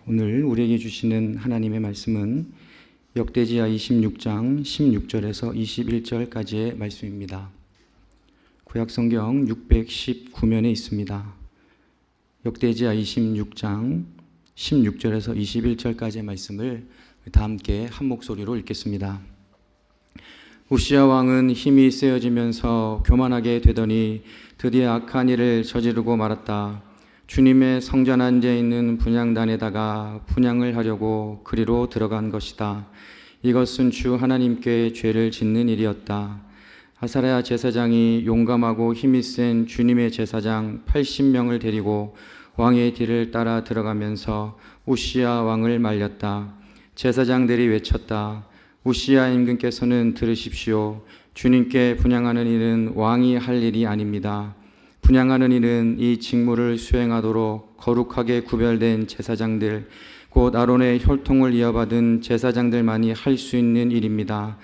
오늘 우리에게 주시는 하나님의 말씀은 역대지하 26장 16절에서 21절까지의 말씀입니다. 구약성경 619면에 있습니다. 역대지하 26장 16절에서 21절까지의 말씀을 다 함께 한 목소리로 읽겠습니다. 우시야 왕은 힘이 세어지면서 교만하게 되더니 드디어 악한 일을 저지르고 말았다. 주님의 성전 안에 있는 분향단에다가 분향을 하려고 그리로 들어간 것이다. 이것은 주 하나님께 죄를 짓는 일이었다. 아사랴 제사장이 용감하고 힘이 센 주님의 제사장 80명을 데리고 왕의 뒤를 따라 들어가면서 우시야 왕을 말렸다. 제사장들이 외쳤다. 우시야 임금께서는 들으십시오. 주님께 분향하는 일은 왕이 할 일이 아닙니다. 분향하는 일은 이 직무를 수행하도록 거룩하게 구별된 제사장들, 곧 아론의 혈통을 이어받은 제사장들만이 할 수 있는 일입니다.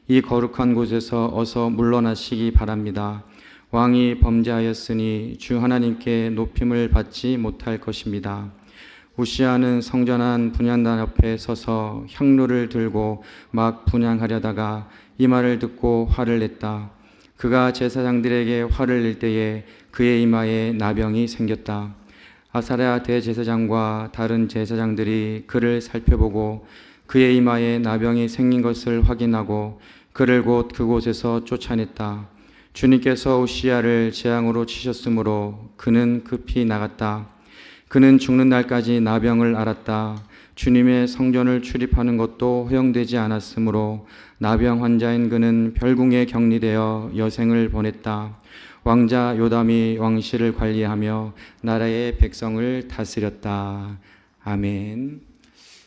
이 거룩한 곳에서 어서 물러나시기 바랍니다. 왕이 범죄하였으니 주 하나님께 높임을 받지 못할 것입니다. 우시야는 성전 안 분향단 앞에 서서 향로를 들고 막 분향하려다가 이 말을 듣고 화를 냈다. 그가 제사장들에게 화를 낼 때에 그의 이마에 나병이 생겼다. 아사랴 대제사장과 다른 제사장들이 그를 살펴보고 그의 이마에 나병이 생긴 것을 확인하고 그를 곧 그곳에서 쫓아냈다. 주님께서 우시야를 재앙으로 치셨으므로 그는 급히 나갔다. 그는 죽는 날까지 나병을 앓았다. 주님의 성전을 출입하는 것도 허용되지 않았으므로 나병 환자인 그는 별궁에 격리되어 여생을 보냈다. 왕자 요담이 왕실을 관리하며 나라의 백성을 다스렸다. 아멘.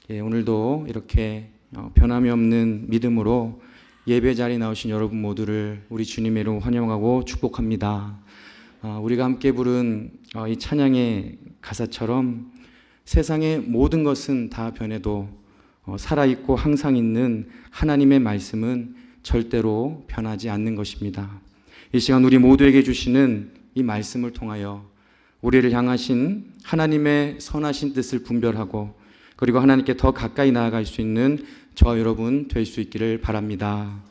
오늘도 이렇게 변함이 없는 믿음으로 예배 자리에 나오신 여러분 모두를 우리 주님의 이름으로 환영하고 축복합니다. 우리가 함께 부른 이 찬양의 가사처럼 세상의 모든 것은 다 변해도 살아있고 항상 있는 하나님의 말씀은 절대로 변하지 않는 것입니다. 이 시간 우리 모두에게 주시는 이 말씀을 통하여 우리를 향하신 하나님의 선하신 뜻을 분별하고 그리고 하나님께 더 가까이 나아갈 수 있는 저와 여러분 될 수 있기를 바랍니다.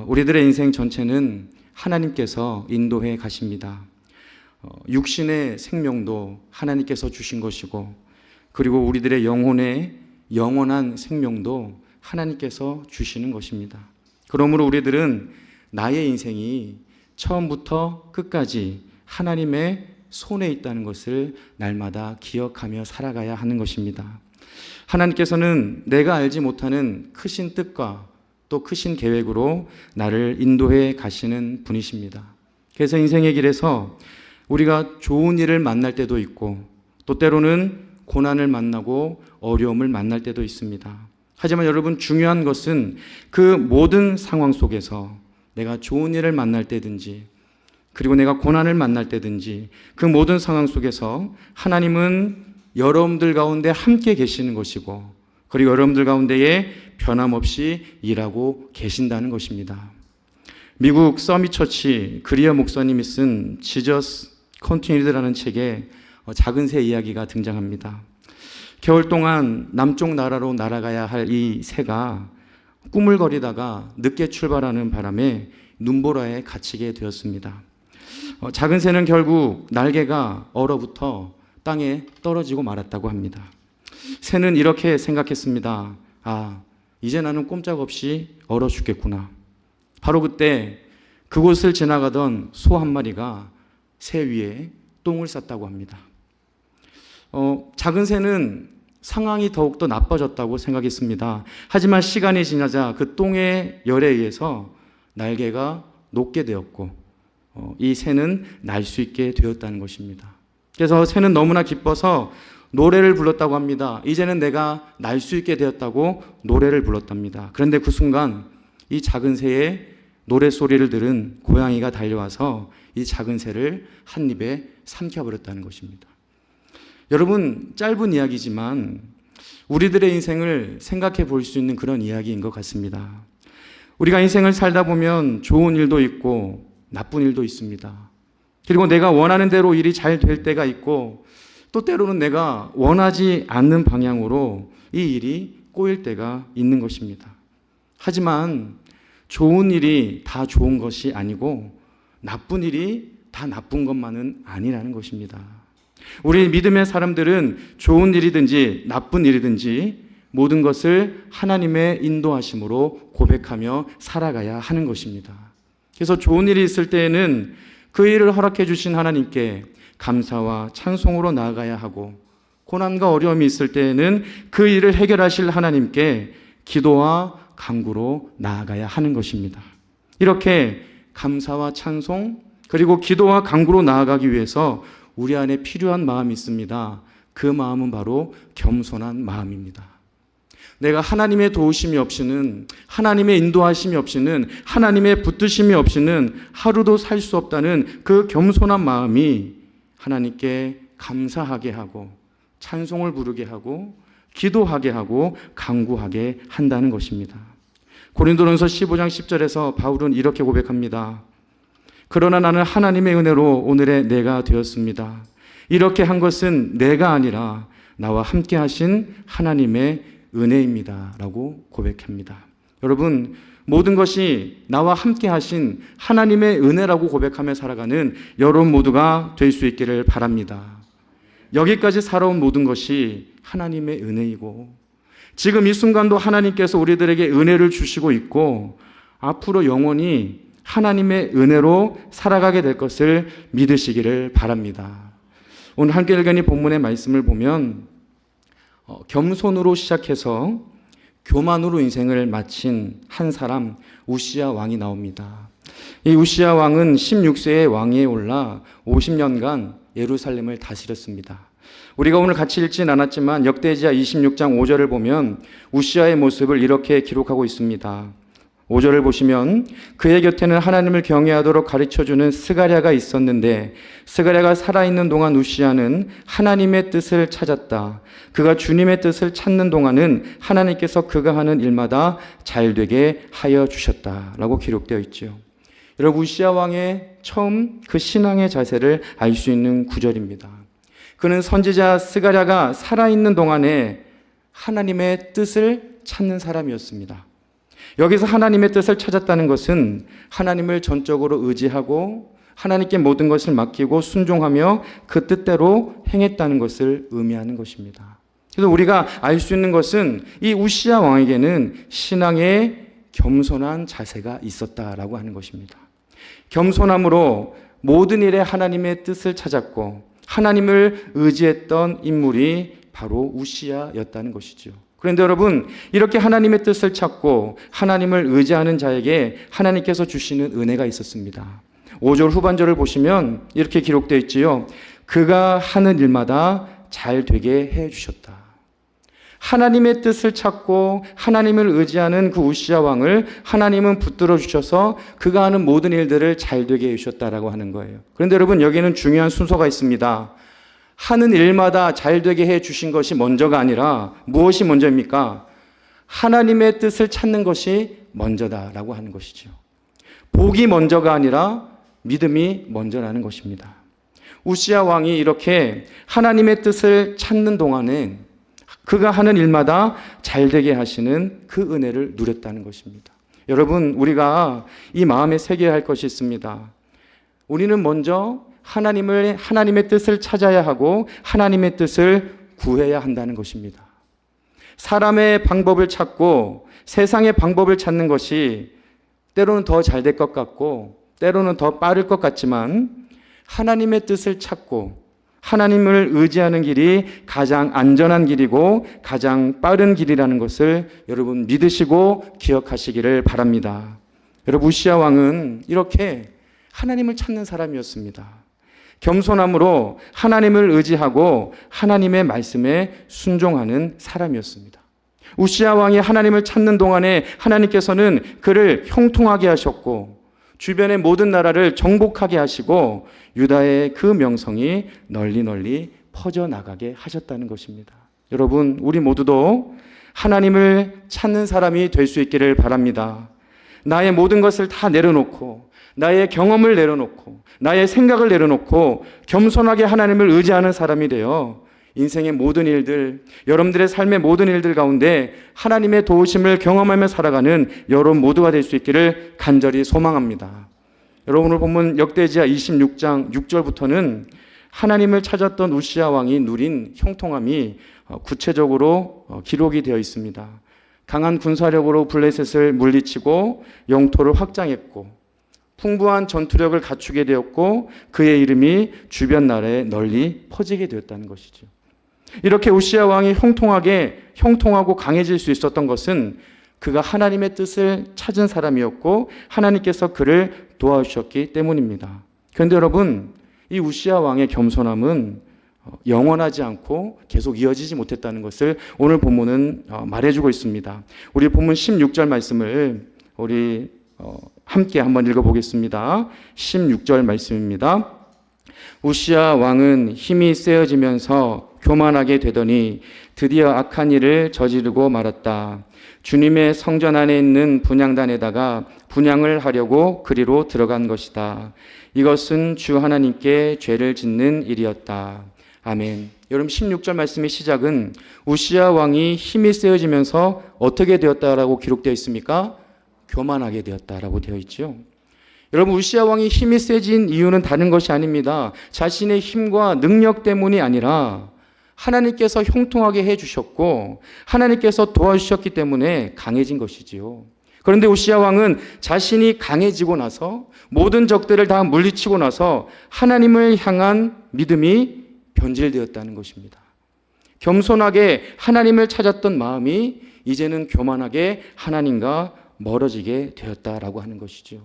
우리들의 인생 전체는 하나님께서 인도해 가십니다. 육신의 생명도 하나님께서 주신 것이고 그리고 우리들의 영혼의 영원한 생명도 하나님께서 주시는 것입니다. 그러므로 우리들은 나의 인생이 처음부터 끝까지 하나님의 손에 있다는 것을 날마다 기억하며 살아가야 하는 것입니다. 하나님께서는 내가 알지 못하는 크신 뜻과 또 크신 계획으로 나를 인도해 가시는 분이십니다. 그래서 인생의 길에서 우리가 좋은 일을 만날 때도 있고 또 때로는 고난을 만나고 어려움을 만날 때도 있습니다. 하지만 여러분 중요한 것은 그 모든 상황 속에서 내가 좋은 일을 만날 때든지 그리고 내가 고난을 만날 때든지 그 모든 상황 속에서 하나님은 여러분들 가운데 함께 계시는 것이고 그리고 여러분들 가운데에 변함없이 일하고 계신다는 것입니다. 미국 서밋처치 그리어 목사님이 쓴 지저스 컨티뉴드라는 책에 작은 새 이야기가 등장합니다. 겨울 동안 남쪽 나라로 날아가야 할 이 새가 꾸물거리다가 늦게 출발하는 바람에 눈보라에 갇히게 되었습니다. 작은 새는 결국 날개가 얼어붙어 땅에 떨어지고 말았다고 합니다. 새는 이렇게 생각했습니다. 이제 나는 꼼짝없이 얼어 죽겠구나. 바로 그때 그곳을 지나가던 소 한 마리가 새 위에 똥을 쌌다고 합니다. 작은 새는 상황이 더욱더 나빠졌다고 생각했습니다. 하지만 시간이 지나자 그 똥의 열에 의해서 날개가 녹게 되었고 이 새는 날 수 있게 되었다는 것입니다. 그래서 새는 너무나 기뻐서 노래를 불렀다고 합니다. 이제는 내가 날 수 있게 되었다고 노래를 불렀답니다. 그런데 그 순간 이 작은 새의 노랫소리를 들은 고양이가 달려와서 이 작은 새를 한 입에 삼켜버렸다는 것입니다. 여러분, 짧은 이야기지만 우리들의 인생을 생각해 볼 수 있는 그런 이야기인 것 같습니다. 우리가 인생을 살다 보면 좋은 일도 있고 나쁜 일도 있습니다. 그리고 내가 원하는 대로 일이 잘 될 때가 있고 또 때로는 내가 원하지 않는 방향으로 이 일이 꼬일 때가 있는 것입니다. 하지만 좋은 일이 다 좋은 것이 아니고 나쁜 일이 다 나쁜 것만은 아니라는 것입니다. 우리 믿음의 사람들은 좋은 일이든지 나쁜 일이든지 모든 것을 하나님의 인도하심으로 고백하며 살아가야 하는 것입니다. 그래서 좋은 일이 있을 때에는 그 일을 허락해 주신 하나님께 감사와 찬송으로 나아가야 하고, 고난과 어려움이 있을 때에는 그 일을 해결하실 하나님께 기도와 간구로 나아가야 하는 것입니다. 이렇게 감사와 찬송 그리고 기도와 간구로 나아가기 위해서 우리 안에 필요한 마음이 있습니다. 그 마음은 바로 겸손한 마음입니다. 내가 하나님의 도우심이 없이는, 하나님의 인도하심이 없이는, 하나님의 붙드심이 없이는 하루도 살 수 없다는 그 겸손한 마음이 하나님께 감사하게 하고 찬송을 부르게 하고 기도하게 하고 간구하게 한다는 것입니다. 고린도전서 15장 10절에서 바울은 이렇게 고백합니다. 그러나 나는 하나님의 은혜로 오늘의 내가 되었습니다. 이렇게 한 것은 내가 아니라 나와 함께 하신 하나님의 은혜입니다. 라고 고백합니다. 여러분, 모든 것이 나와 함께 하신 하나님의 은혜라고 고백하며 살아가는 여러분 모두가 될 수 있기를 바랍니다. 여기까지 살아온 모든 것이 하나님의 은혜이고, 지금 이 순간도 하나님께서 우리들에게 은혜를 주시고 있고, 앞으로 영원히 하나님의 은혜로 살아가게 될 것을 믿으시기를 바랍니다. 오늘 한겨레 본문의 말씀을 보면 겸손으로 시작해서 교만으로 인생을 마친 한 사람, 우시야 왕이 나옵니다. 이 우시야 왕은 16세의 왕위에 올라 50년간 예루살렘을 다스렸습니다. 우리가 오늘 같이 읽진 않았지만 역대지하 26장 5절을 보면 우시야의 모습을 이렇게 기록하고 있습니다. 5절을 보시면 그의 곁에는 하나님을 경외하도록 가르쳐주는 스가랴가 있었는데 스가랴가 살아있는 동안 우시야는 하나님의 뜻을 찾았다. 그가 주님의 뜻을 찾는 동안은 하나님께서 그가 하는 일마다 잘되게 하여 주셨다. 라고 기록되어 있죠. 여러분, 우시야 왕의 처음 그 신앙의 자세를 알 수 있는 구절입니다. 그는 선지자 스가랴가 살아있는 동안에 하나님의 뜻을 찾는 사람이었습니다. 여기서 하나님의 뜻을 찾았다는 것은 하나님을 전적으로 의지하고 하나님께 모든 것을 맡기고 순종하며 그 뜻대로 행했다는 것을 의미하는 것입니다. 그래서 우리가 알 수 있는 것은 이 우시야 왕에게는 신앙의 겸손한 자세가 있었다라고 하는 것입니다. 겸손함으로 모든 일에 하나님의 뜻을 찾았고 하나님을 의지했던 인물이 바로 우시야였다는 것이죠. 그런데 여러분, 이렇게 하나님의 뜻을 찾고 하나님을 의지하는 자에게 하나님께서 주시는 은혜가 있었습니다. 5절 후반절을 보시면 이렇게 기록되어 있지요. 그가 하는 일마다 잘 되게 해 주셨다. 하나님의 뜻을 찾고 하나님을 의지하는 그 우시야 왕을 하나님은 붙들어 주셔서 그가 하는 모든 일들을 잘 되게 해 주셨다라고 하는 거예요. 그런데 여러분, 여기는 중요한 순서가 있습니다. 하는 일마다 잘 되게 해 주신 것이 먼저가 아니라 무엇이 먼저입니까? 하나님의 뜻을 찾는 것이 먼저다라고 하는 것이죠. 복이 먼저가 아니라 믿음이 먼저라는 것입니다. 우시야 왕이 이렇게 하나님의 뜻을 찾는 동안에 그가 하는 일마다 잘 되게 하시는 그 은혜를 누렸다는 것입니다. 여러분, 우리가 이 마음에 새겨야 할 것이 있습니다. 우리는 먼저 하나님의 뜻을 찾아야 하고 하나님의 뜻을 구해야 한다는 것입니다. 사람의 방법을 찾고 세상의 방법을 찾는 것이 때로는 더 잘 될 것 같고 때로는 더 빠를 것 같지만 하나님의 뜻을 찾고 하나님을 의지하는 길이 가장 안전한 길이고 가장 빠른 길이라는 것을 여러분 믿으시고 기억하시기를 바랍니다. 여러분, 우시야 왕은 이렇게 하나님을 찾는 사람이었습니다. 겸손함으로 하나님을 의지하고 하나님의 말씀에 순종하는 사람이었습니다. 우시야 왕이 하나님을 찾는 동안에 하나님께서는 그를 형통하게 하셨고 주변의 모든 나라를 정복하게 하시고 유다의 그 명성이 널리 퍼져나가게 하셨다는 것입니다. 여러분, 우리 모두도 하나님을 찾는 사람이 될 수 있기를 바랍니다. 나의 모든 것을 다 내려놓고 나의 경험을 내려놓고 나의 생각을 내려놓고 겸손하게 하나님을 의지하는 사람이 되어 인생의 모든 일들, 여러분들의 삶의 모든 일들 가운데 하나님의 도우심을 경험하며 살아가는 여러분 모두가 될 수 있기를 간절히 소망합니다. 여러분 오늘 본문 역대지하 26장 6절부터는 하나님을 찾았던 우시야 왕이 누린 형통함이 구체적으로 기록이 되어 있습니다. 강한 군사력으로 블레셋을 물리치고 영토를 확장했고 풍부한 전투력을 갖추게 되었고 그의 이름이 주변 나라에 널리 퍼지게 되었다는 것이죠. 이렇게 우시야 왕이 형통하고 강해질 수 있었던 것은 그가 하나님의 뜻을 찾은 사람이었고 하나님께서 그를 도와주셨기 때문입니다. 그런데 여러분, 이 우시야 왕의 겸손함은 영원하지 않고 계속 이어지지 못했다는 것을 오늘 본문은 말해주고 있습니다. 우리 본문 16절 말씀을 우리 함께 한번 읽어보겠습니다. 16절 말씀입니다. 우시야 왕은 힘이 세어지면서 교만하게 되더니 드디어 악한 일을 저지르고 말았다. 주님의 성전 안에 있는 분향단에다가 분향을 하려고 그리로 들어간 것이다. 이것은 주 하나님께 죄를 짓는 일이었다. 아멘. 여러분 16절 말씀의 시작은 우시야 왕이 힘이 세어지면서 어떻게 되었다라고 기록되어 있습니까? 교만하게 되었다라고 되어 있죠. 여러분 우시야 왕이 힘이 세진 이유는 다른 것이 아닙니다. 자신의 힘과 능력 때문이 아니라 하나님께서 형통하게 해주셨고 하나님께서 도와주셨기 때문에 강해진 것이지요. 그런데 우시야 왕은 자신이 강해지고 나서 모든 적들을 다 물리치고 나서 하나님을 향한 믿음이 변질되었다는 것입니다. 겸손하게 하나님을 찾았던 마음이 이제는 교만하게 하나님과 멀어지게 되었다라고 하는 것이죠.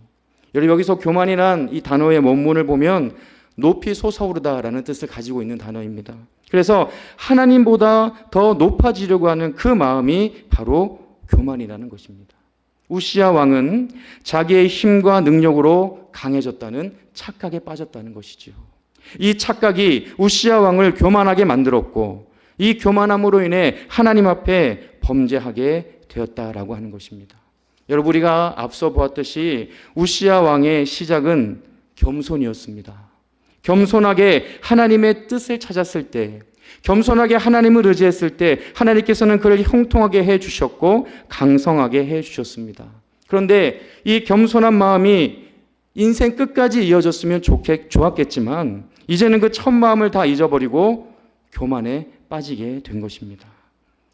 여러분 여기서 교만이란 이 단어의 원문을 보면 높이 솟아오르다라는 뜻을 가지고 있는 단어입니다. 그래서 하나님보다 더 높아지려고 하는 그 마음이 바로 교만이라는 것입니다. 우시야 왕은 자기의 힘과 능력으로 강해졌다는 착각에 빠졌다는 것이지요. 이 착각이 우시야 왕을 교만하게 만들었고 이 교만함으로 인해 하나님 앞에 범죄하게 되었다라고 하는 것입니다. 여러분 우리가 앞서 보았듯이 우시야 왕의 시작은 겸손이었습니다. 겸손하게 하나님의 뜻을 찾았을 때, 겸손하게 하나님을 의지했을 때 하나님께서는 그를 형통하게 해주셨고 강성하게 해주셨습니다. 그런데 이 겸손한 마음이 인생 끝까지 이어졌으면 좋았겠지만 이제는 그 첫 마음을 다 잊어버리고 교만에 빠지게 된 것입니다.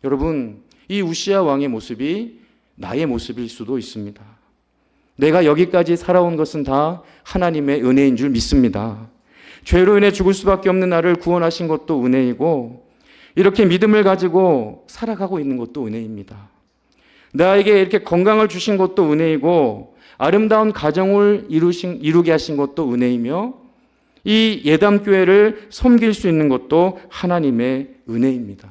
여러분 이 우시야 왕의 모습이 나의 모습일 수도 있습니다. 내가 여기까지 살아온 것은 다 하나님의 은혜인 줄 믿습니다. 죄로 인해 죽을 수밖에 없는 나를 구원하신 것도 은혜이고 이렇게 믿음을 가지고 살아가고 있는 것도 은혜입니다. 나에게 이렇게 건강을 주신 것도 은혜이고 아름다운 가정을 이루게 하신 것도 은혜이며 이 예담교회를 섬길 수 있는 것도 하나님의 은혜입니다.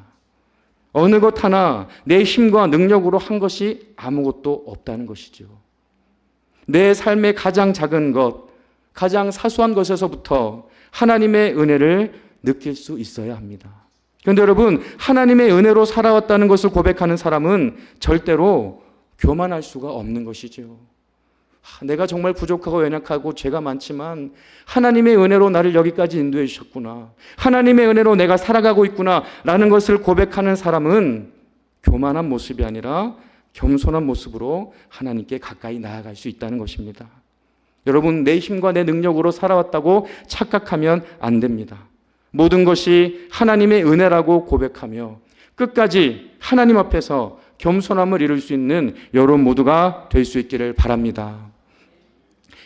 어느 것 하나 내 힘과 능력으로 한 것이 아무것도 없다는 것이죠. 내 삶의 가장 작은 것, 가장 사소한 것에서부터 하나님의 은혜를 느낄 수 있어야 합니다. 그런데 여러분, 하나님의 은혜로 살아왔다는 것을 고백하는 사람은 절대로 교만할 수가 없는 것이죠. 내가 정말 부족하고 연약하고 죄가 많지만 하나님의 은혜로 나를 여기까지 인도해 주셨구나. 하나님의 은혜로 내가 살아가고 있구나 라는 것을 고백하는 사람은 교만한 모습이 아니라 겸손한 모습으로 하나님께 가까이 나아갈 수 있다는 것입니다. 여러분, 내 힘과 내 능력으로 살아왔다고 착각하면 안 됩니다. 모든 것이 하나님의 은혜라고 고백하며 끝까지 하나님 앞에서 겸손함을 이룰 수 있는 여러분 모두가 될 수 있기를 바랍니다.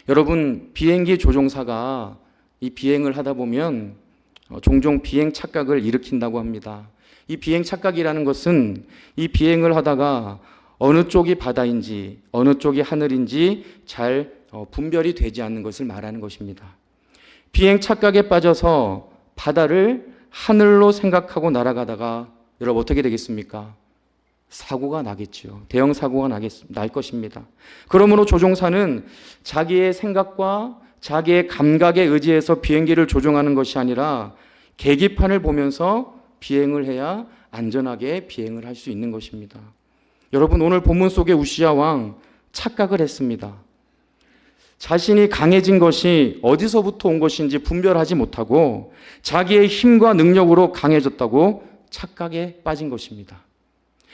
여러분, 비행기 조종사가 이 비행을 하다 보면 종종 비행 착각을 일으킨다고 합니다. 이 비행 착각이라는 것은 이 비행을 하다가 어느 쪽이 바다인지 어느 쪽이 하늘인지 잘 분별이 되지 않는 것을 말하는 것입니다. 비행 착각에 빠져서 바다를 하늘로 생각하고 날아가다가 여러분 어떻게 되겠습니까? 사고가 나겠죠. 대형 사고가 날 것입니다. 그러므로 조종사는 자기의 생각과 자기의 감각에 의지해서 비행기를 조종하는 것이 아니라 계기판을 보면서 비행을 해야 안전하게 비행을 할 수 있는 것입니다. 여러분, 오늘 본문 속의 우시야 왕 착각을 했습니다. 자신이 강해진 것이 어디서부터 온 것인지 분별하지 못하고 자기의 힘과 능력으로 강해졌다고 착각에 빠진 것입니다.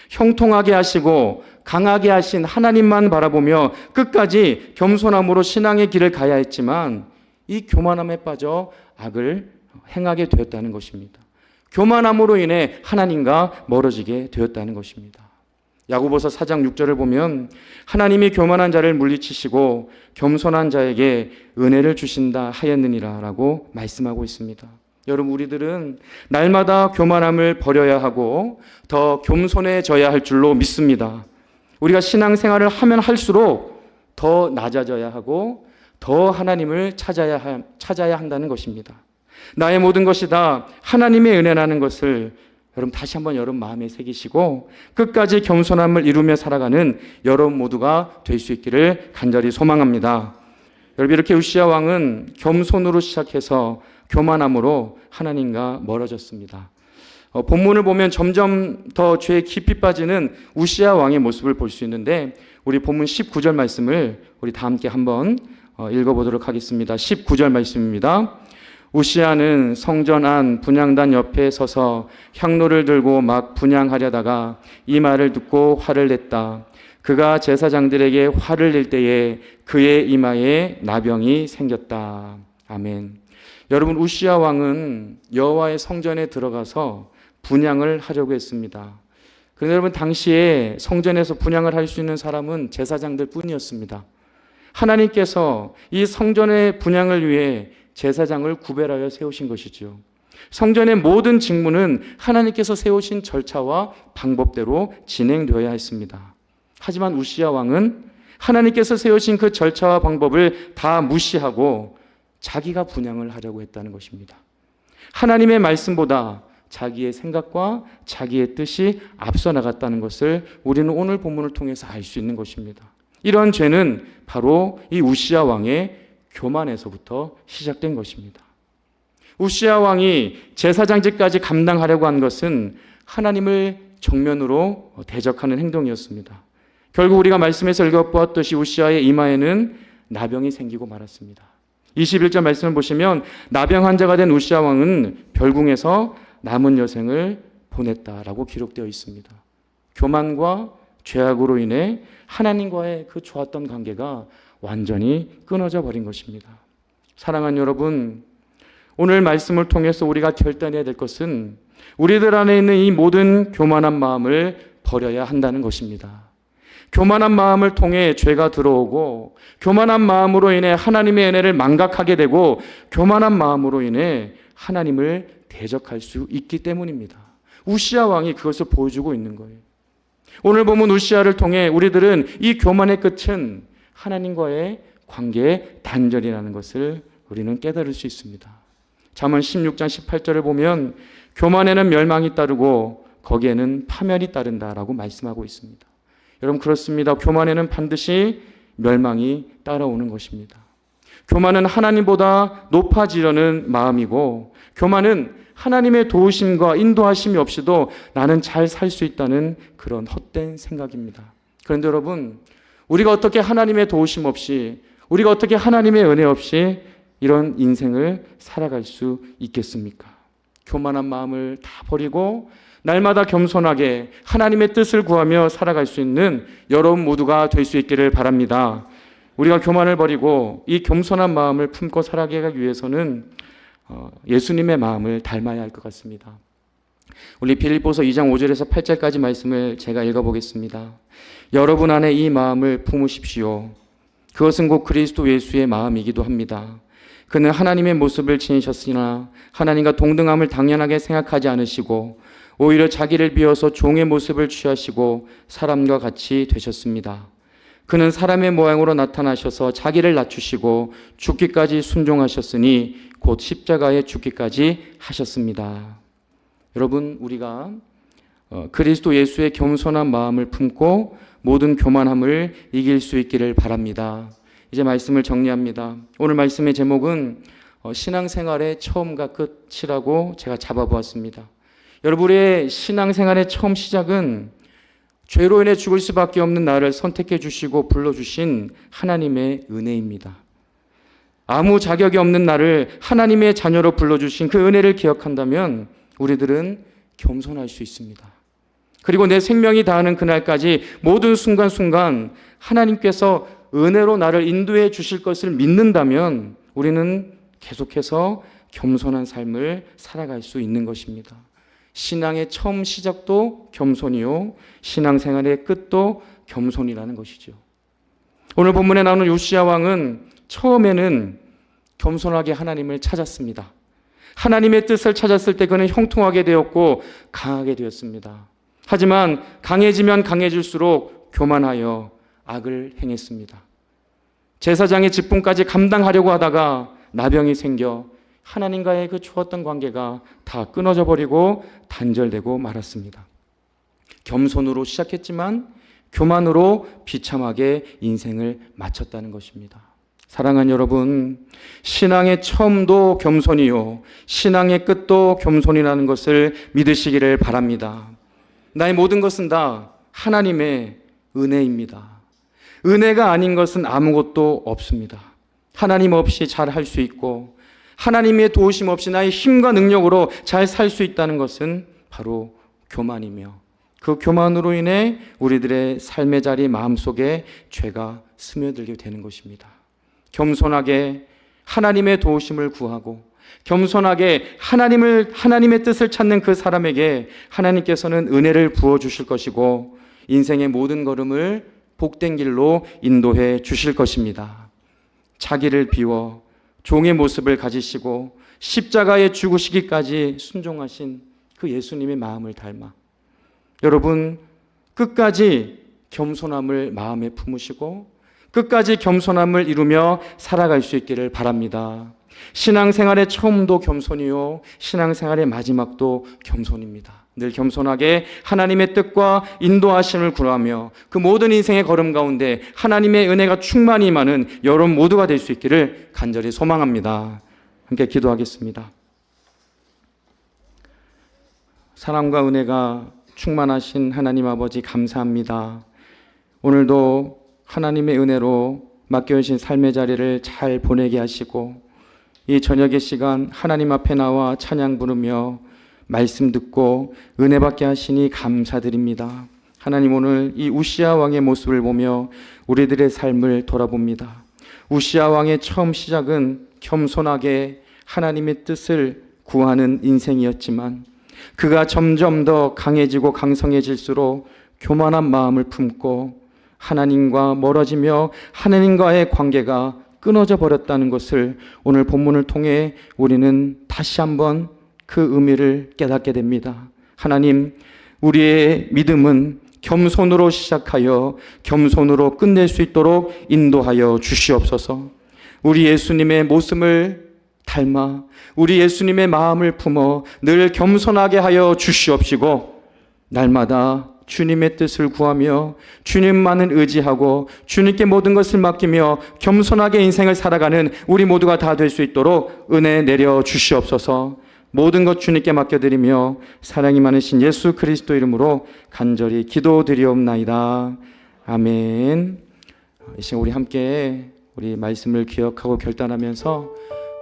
형통하게 하시고 강하게 하신 하나님만 바라보며 끝까지 겸손함으로 신앙의 길을 가야 했지만 이 교만함에 빠져 악을 행하게 되었다는 것입니다. 교만함으로 인해 하나님과 멀어지게 되었다는 것입니다. 야고보서 4장 6절을 보면 하나님이 교만한 자를 물리치시고 겸손한 자에게 은혜를 주신다 하였느니라 라고 말씀하고 있습니다. 여러분, 우리들은 날마다 교만함을 버려야 하고 더 겸손해져야 할 줄로 믿습니다. 우리가 신앙생활을 하면 할수록 더 낮아져야 하고 더 하나님을 찾아야 한다는 것입니다. 나의 모든 것이 다 하나님의 은혜라는 것을 여러분 다시 한번 여러분 마음에 새기시고 끝까지 겸손함을 이루며 살아가는 여러분 모두가 될 수 있기를 간절히 소망합니다. 여러분, 이렇게 우시아 왕은 겸손으로 시작해서 교만함으로 하나님과 멀어졌습니다. 본문을 보면 점점 더 죄에 깊이 빠지는 우시아 왕의 모습을 볼 수 있는데 우리 본문 19절 말씀을 우리 다 함께 한번 읽어보도록 하겠습니다. 19절 말씀입니다. 우시아는 성전 안 분향단 옆에 서서 향로를 들고 막 분향하려다가 이 말을 듣고 화를 냈다. 그가 제사장들에게 화를 낼 때에 그의 이마에 나병이 생겼다. 아멘. 여러분, 우시아 왕은 여호와의 성전에 들어가서 분향을 하려고 했습니다. 그런데 여러분, 당시에 성전에서 분향을 할 수 있는 사람은 제사장들 뿐이었습니다. 하나님께서 이 성전의 분향을 위해 제사장을 구별하여 세우신 것이죠. 성전의 모든 직무는 하나님께서 세우신 절차와 방법대로 진행되어야 했습니다. 하지만 우시아 왕은 하나님께서 세우신 그 절차와 방법을 다 무시하고 자기가 분향을 하려고 했다는 것입니다. 하나님의 말씀보다 자기의 생각과 자기의 뜻이 앞서 나갔다는 것을 우리는 오늘 본문을 통해서 알 수 있는 것입니다. 이런 죄는 바로 이 우시아 왕의 교만에서부터 시작된 것입니다. 우시아 왕이 제사장직까지 감당하려고 한 것은 하나님을 정면으로 대적하는 행동이었습니다. 결국 우리가 말씀에서 읽어보았듯이 우시아의 이마에는 나병이 생기고 말았습니다. 21절 말씀을 보시면 나병 환자가 된 우시아 왕은 별궁에서 남은 여생을 보냈다라고 기록되어 있습니다. 교만과 죄악으로 인해 하나님과의 그 좋았던 관계가 완전히 끊어져 버린 것입니다. 사랑하는 여러분, 오늘 말씀을 통해서 우리가 결단해야 될 것은 우리들 안에 있는 이 모든 교만한 마음을 버려야 한다는 것입니다. 교만한 마음을 통해 죄가 들어오고 교만한 마음으로 인해 하나님의 은혜를 망각하게 되고 교만한 마음으로 인해 하나님을 대적할 수 있기 때문입니다. 우시아 왕이 그것을 보여주고 있는 거예요. 오늘 보면 우시아를 통해 우리들은 이 교만의 끝은 하나님과의 관계의 단절이라는 것을 우리는 깨달을 수 있습니다. 잠언 16장 18절을 보면 교만에는 멸망이 따르고 거기에는 파멸이 따른다라고 말씀하고 있습니다. 여러분, 그렇습니다. 교만에는 반드시 멸망이 따라오는 것입니다. 교만은 하나님보다 높아지려는 마음이고 교만은 하나님의 도우심과 인도하심이 없이도 나는 잘 살 수 있다는 그런 헛된 생각입니다. 그런데 여러분, 우리가 어떻게 하나님의 도우심 없이, 우리가 어떻게 하나님의 은혜 없이 이런 인생을 살아갈 수 있겠습니까? 교만한 마음을 다 버리고 날마다 겸손하게 하나님의 뜻을 구하며 살아갈 수 있는 여러분 모두가 될 수 있기를 바랍니다. 우리가 교만을 버리고 이 겸손한 마음을 품고 살아가기 위해서는 예수님의 마음을 닮아야 할 것 같습니다. 우리 빌립보서 2장 5절에서 8절까지 말씀을 제가 읽어보겠습니다. 여러분 안에 이 마음을 품으십시오. 그것은 곧 그리스도 예수의 마음이기도 합니다. 그는 하나님의 모습을 지니셨으나 하나님과 동등함을 당연하게 생각하지 않으시고 오히려 자기를 비워서 종의 모습을 취하시고 사람과 같이 되셨습니다. 그는 사람의 모양으로 나타나셔서 자기를 낮추시고 죽기까지 순종하셨으니 곧 십자가에 죽기까지 하셨습니다. 여러분, 우리가 그리스도 예수의 겸손한 마음을 품고 모든 교만함을 이길 수 있기를 바랍니다. 이제 말씀을 정리합니다. 오늘 말씀의 제목은 신앙생활의 처음과 끝이라고 제가 잡아보았습니다. 여러분의 신앙생활의 처음 시작은 죄로 인해 죽을 수밖에 없는 나를 선택해 주시고 불러주신 하나님의 은혜입니다. 아무 자격이 없는 나를 하나님의 자녀로 불러주신 그 은혜를 기억한다면 우리들은 겸손할 수 있습니다. 그리고 내 생명이 다하는 그날까지 모든 순간순간 하나님께서 은혜로 나를 인도해 주실 것을 믿는다면 우리는 계속해서 겸손한 삶을 살아갈 수 있는 것입니다. 신앙의 처음 시작도 겸손이요, 신앙생활의 끝도 겸손이라는 것이죠. 오늘 본문에 나오는 요시야 왕은 처음에는 겸손하게 하나님을 찾았습니다. 하나님의 뜻을 찾았을 때 그는 형통하게 되었고 강하게 되었습니다. 하지만 강해지면 강해질수록 교만하여 악을 행했습니다. 제사장의 직분까지 감당하려고 하다가 나병이 생겨 하나님과의 그 좋았던 관계가 다 끊어져 버리고 단절되고 말았습니다. 겸손으로 시작했지만 교만으로 비참하게 인생을 마쳤다는 것입니다. 사랑하는 여러분, 신앙의 처음도 겸손이요, 신앙의 끝도 겸손이라는 것을 믿으시기를 바랍니다. 나의 모든 것은 다 하나님의 은혜입니다. 은혜가 아닌 것은 아무것도 없습니다. 하나님 없이 잘 할 수 있고 하나님의 도우심 없이 나의 힘과 능력으로 잘 살 수 있다는 것은 바로 교만이며 그 교만으로 인해 우리들의 삶의 자리 마음속에 죄가 스며들게 되는 것입니다. 겸손하게 하나님의 도우심을 구하고 겸손하게 하나님의 뜻을 찾는 그 사람에게 하나님께서는 은혜를 부어주실 것이고 인생의 모든 걸음을 복된 길로 인도해 주실 것입니다. 자기를 비워 종의 모습을 가지시고 십자가에 죽으시기까지 순종하신 그 예수님의 마음을 닮아 여러분 끝까지 겸손함을 마음에 품으시고 끝까지 겸손함을 이루며 살아갈 수 있기를 바랍니다. 신앙생활의 처음도 겸손이요 신앙생활의 마지막도 겸손입니다. 늘 겸손하게 하나님의 뜻과 인도하심을 구하며 그 모든 인생의 걸음 가운데 하나님의 은혜가 충만히 임하는 여러분 모두가 될 수 있기를 간절히 소망합니다. 함께 기도하겠습니다. 사랑과 은혜가 충만하신 하나님 아버지 감사합니다. 오늘도 하나님의 은혜로 맡겨주신 삶의 자리를 잘 보내게 하시고 이 저녁의 시간 하나님 앞에 나와 찬양 부르며 말씀 듣고 은혜 받게 하시니 감사드립니다. 하나님, 오늘 이 우시야 왕의 모습을 보며 우리들의 삶을 돌아봅니다. 우시야 왕의 처음 시작은 겸손하게 하나님의 뜻을 구하는 인생이었지만 그가 점점 더 강해지고 강성해질수록 교만한 마음을 품고 하나님과 멀어지며 하나님과의 관계가 끊어져 버렸다는 것을 오늘 본문을 통해 우리는 다시 한번 그 의미를 깨닫게 됩니다. 하나님, 우리의 믿음은 겸손으로 시작하여 겸손으로 끝낼 수 있도록 인도하여 주시옵소서. 우리 예수님의 모습을 닮아 우리 예수님의 마음을 품어 늘 겸손하게 하여 주시옵시고 날마다 주님의 뜻을 구하며 주님만을 의지하고 주님께 모든 것을 맡기며 겸손하게 인생을 살아가는 우리 모두가 다 될 수 있도록 은혜 내려 주시옵소서. 모든 것 주님께 맡겨드리며 사랑이 많으신 예수 그리스도 이름으로 간절히 기도드리옵나이다. 아멘. 이 시간 우리 함께 우리 말씀을 기억하고 결단하면서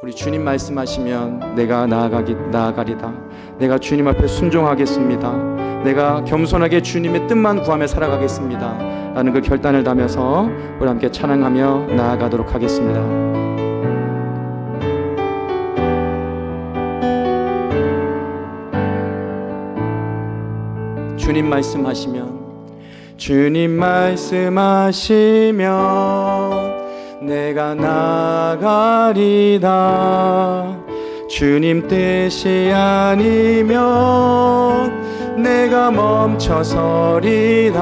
우리 주님 말씀하시면 내가 나아가리다. 내가 주님 앞에 순종하겠습니다. 내가 겸손하게 주님의 뜻만 구하며 살아가겠습니다. 라는 그 결단을 다면서 우리 함께 찬양하며 나아가도록 하겠습니다. 주님 말씀하시면 내가 나아가리다. 주님 뜻이 아니면 내가 멈춰서리다.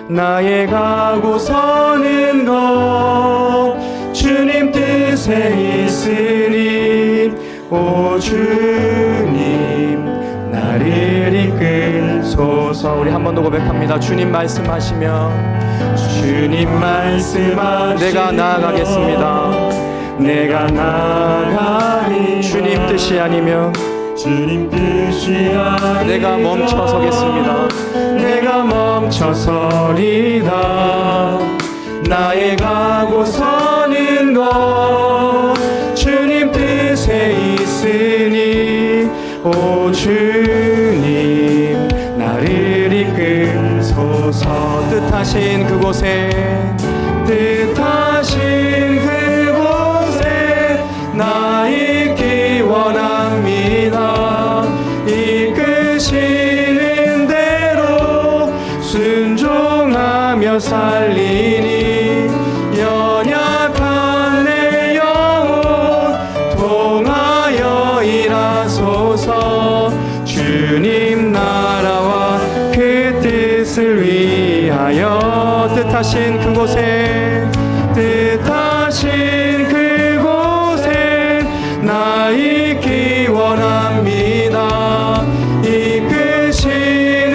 나의 가고 서는 것 주님 뜻에 있으니 오 주님 나를 이끌소서. 우리 한 번 더 고백합니다. 주님 말씀하시면 내가 나아가겠습니다. 내가 나아가리. 주님 뜻이 아니면 내가 멈춰서겠습니다. 내가 멈춰서리다. 나의 가고 서는 것 주님 뜻에 있으니 오 주님 나를 이끌소서. 뜻하신 그곳에 나 있기 원합니다. 이끄시는 대로 순종하며 살리니 연약한 내 영혼 통하여 일하소서. 주님 나라와 그 뜻을 위하여 뜻하신 그곳에 나 있기 원합니다. 이끄시는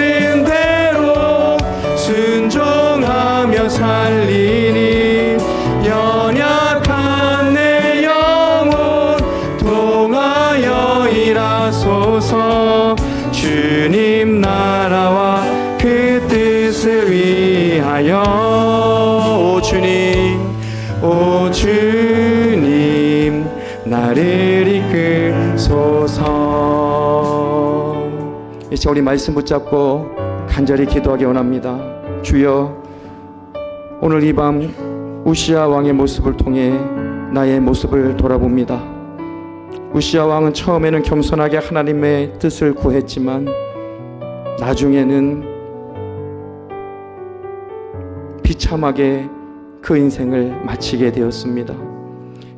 대로 순종하며 살리니 연약한 내 영혼 통하여 일하소서. 주님 나라와 그 뜻을 위하여 오 주님 나를 이끌소서. 이제 우리 말씀 붙잡고 간절히 기도하기 원합니다. 주여, 오늘 이 밤 우시아 왕의 모습을 통해 나의 모습을 돌아봅니다. 우시아 왕은 처음에는 겸손하게 하나님의 뜻을 구했지만 나중에는 비참하게 그 인생을 마치게 되었습니다.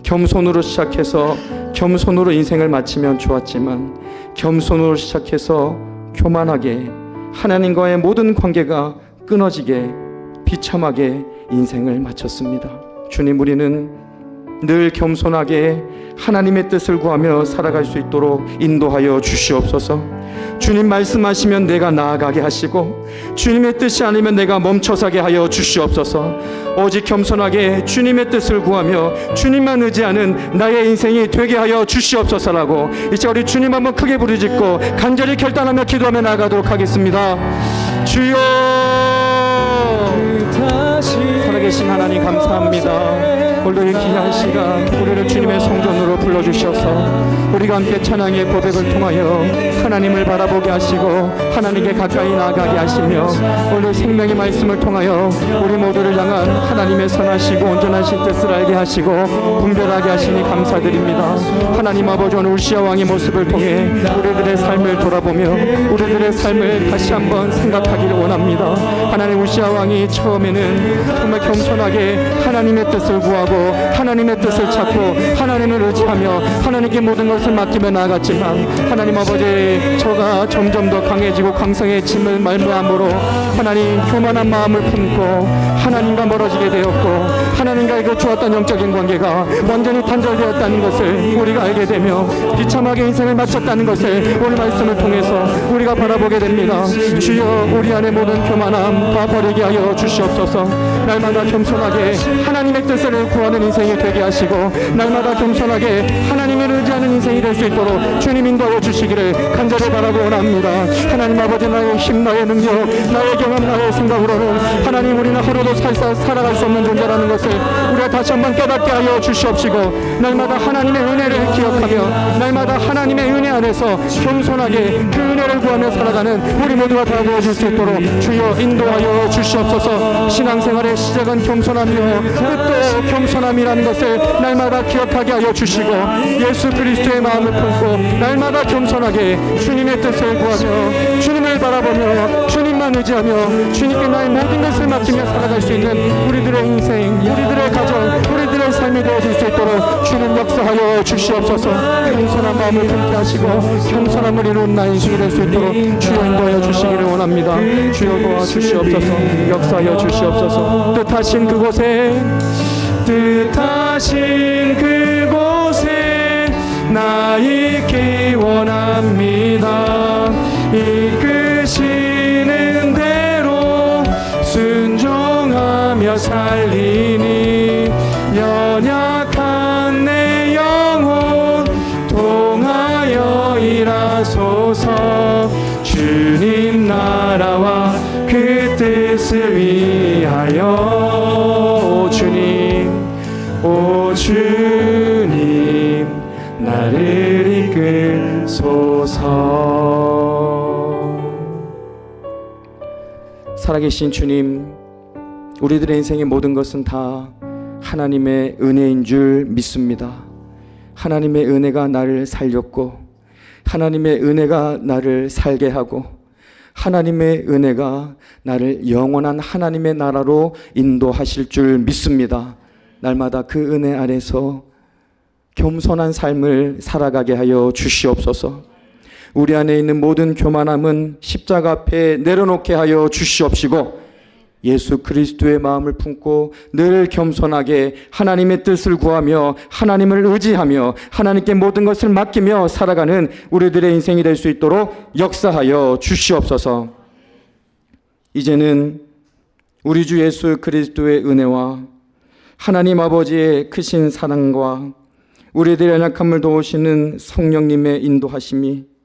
겸손으로 시작해서 겸손으로 인생을 마치면 좋았지만 겸손으로 시작해서 교만하게 하나님과의 모든 관계가 끊어지게 비참하게 인생을 마쳤습니다. 주님, 우리는 늘 겸손하게 하나님의 뜻을 구하며 살아갈 수 있도록 인도하여 주시옵소서. 주님 말씀하시면 내가 나아가게 하시고 주님의 뜻이 아니면 내가 멈춰서게 하여 주시옵소서. 오직 겸손하게 주님의 뜻을 구하며 주님만 의지하는 나의 인생이 되게 하여 주시옵소서라고 이제 우리 주님 한번 크게 부르짖고 간절히 결단하며 기도하며 나아가도록 하겠습니다. 주여, 살아계신 하나님 감사합니다. 오늘도 이 귀한 시간 우리를 주님의 성전으로 불러주셔서 우리가 함께 찬양의 고백을 통하여 하나님을 바라보게 하시고 하나님께 가까이 나아가게 하시며 오늘 생명의 말씀을 통하여 우리 모두를 향한 하나님의 선하시고 온전하신 뜻을 알게 하시고 분별하게 하시니 감사드립니다. 하나님 아버지, 오늘 우시아 왕의 모습을 통해 우리들의 삶을 돌아보며 우리들의 삶을 다시 한번 생각하기를 원합니다. 하나님, 우시아 왕이 처음에는 정말 겸손하게 하나님의 뜻을 구하고 하나님의 뜻을 찾고 하나님을 의지하며 하나님께 모든 것을 맡기며 나아갔지만 하나님 아버지, 저가 점점 더 강해지고 강성해짐을 말미암으로 하나님 교만한 마음을 품고 하나님과 멀어지게 되었고 하나님과 그 좋았던 영적인 관계가 완전히 단절되었다는 것을 우리가 알게 되며 비참하게 인생을 마쳤다는 것을 오늘 말씀을 통해서 우리가 바라보게 됩니다. 주여, 우리 안에 모든 교만함 다 버리게 하여 주시옵소서. 날마다 겸손하게 하나님의 뜻을 구하는 인생이 되게 하시고 날마다 겸손하게 하나님을 의지하는 인생이 될 수 있도록 주님 인도하여 주시기를 간절히 바라고 원합니다. 하나님 아버지, 나의 힘, 나의 능력, 나의 경험, 나의 생각으로는 하나님 우리는 하루도 살아갈 수 없는 존재라는 것을 우리가 다시 한번 깨닫게 하여 주시옵시고 날마다 하나님의 은혜를 기억하며 날마다 하나님의 은혜 안에서 겸손하게 그 은혜를 구하며 살아가는 우리 모두가 다 되어줄 수 있도록 주여 인도하여 주시옵소서. 신앙생활의 시작은 겸손하며 끝도 겸손함이라는 것을 날마다 기억하게 하여 주시고 예수 그리스도의 마음을 품고 날마다 겸손하게 주님의 뜻을 구하며 주님을 바라보며 주님만 의지하며 주님께 나의 모든 것을 맡기며 살아갈 수 있는 우리들의 인생, 우리들의 가정, 우리들의 삶이 되어질 수 있도록 주님 역사하여 주시옵소서. 겸손한 마음을 품게 하시고 겸손함을 이루는 나의 인생이 될 수 있도록 주여 인도하여 주시기를 원합니다. 주여 도와주시옵소서. 역사하여 주시옵소서. 뜻하신 그곳에 나 있기 원합니다. 이끄시는 대로 순종하며 살리니 연약한 내 영혼 통하여 일하소서. 주님 나라와 그 뜻을 위하여 살아계신 주님, 우리들의 인생의 모든 것은 다 하나님의 은혜인 줄 믿습니다. 하나님의 은혜가 나를 살렸고, 하나님의 은혜가 나를 살게 하고, 하나님의 은혜가 나를 영원한 하나님의 나라로 인도하실 줄 믿습니다. 날마다 그 은혜 아래서 겸손한 삶을 살아가게 하여 주시옵소서. 우리 안에 있는 모든 교만함은 십자가 앞에 내려놓게 하여 주시옵시고, 예수 그리스도의 마음을 품고 늘 겸손하게 하나님의 뜻을 구하며 하나님을 의지하며 하나님께 모든 것을 맡기며 살아가는 우리들의 인생이 될 수 있도록 역사하여 주시옵소서. 이제는 우리 주 예수 그리스도의 은혜와 하나님 아버지의 크신 사랑과 우리들의 연약함을 도우시는 성령님의 인도하심이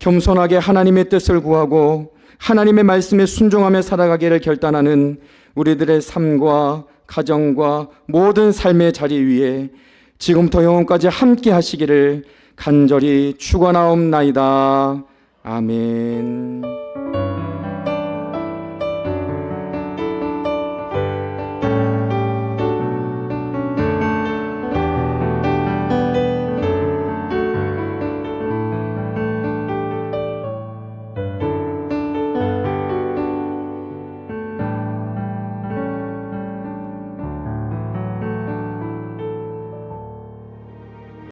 겸손하게 하나님의 뜻을 구하고 하나님의 말씀에 순종하며 살아가기를 결단하는 우리들의 삶과 가정과 모든 삶의 자리 위에 지금부터 영원까지 함께 하시기를 간절히 축원하옵나이다. 아멘.